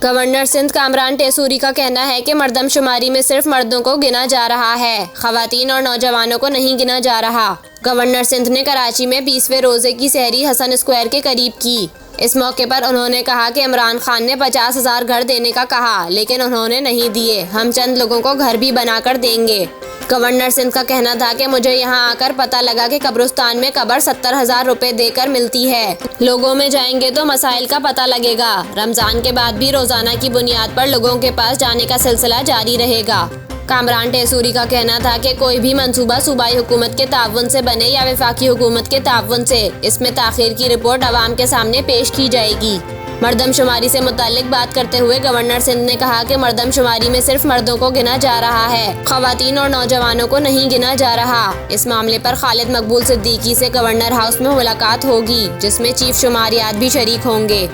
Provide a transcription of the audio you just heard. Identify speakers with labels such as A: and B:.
A: Governor Sindh Kamran टेसूरी का कहना है कि मर्दमशुमारी में सिर्फ मर्दों को गिना जा रहा है, खवातीन और नौजवानों को नहीं गिना जा रहा। गवर्नर सिंध ने कराची में 20वें रोजे की सहरी हसन स्क्वायर के करीब की। इस मौके पर उन्होंने कहा कि इमरान खान ने 50,000 घर देने का कहा, लेकिन उन्होंने नहीं दिए। हम चंद लोगों को घर भी बनाकर देंगे। गवर्नर सिंध का कहना था कि मुझे यहाँ आकर पता लगा कि कब्रिस्तान में कब्र 70,000 रुपए देकर मिलती है। लोगों में जाएंगे तो मसाइल का पता लगेगा। रमजान के बाद भी रोजाना की बुनियाद पर लोगों के पास जाने का सिलसिला जारी रहेगा। कामरान टेसूरी का कहना था कि कोई भी मंसूबा सूबाई हुकूमत के ताउन से बने या वफाकी हुकूमत के ताउन से, इसमें ताखीर की रिपोर्ट अवाम के सामने पेश की जाएगी। मर्दमशुमारी से मुताल्लिक बात करते हुए गवर्नर सिंध ने कहा कि मर्दमशुमारी में सिर्फ मर्दों को गिना जा रहा है, खवातीन और नौजवानों को नहीं गिना जा रहा। इस मामले पर खालिद मकबूल सिद्दीकी से गवर्नर हाउस में मुलाकात होगी, जिसमें चीफ शुमारियात भी शरीक होंगे।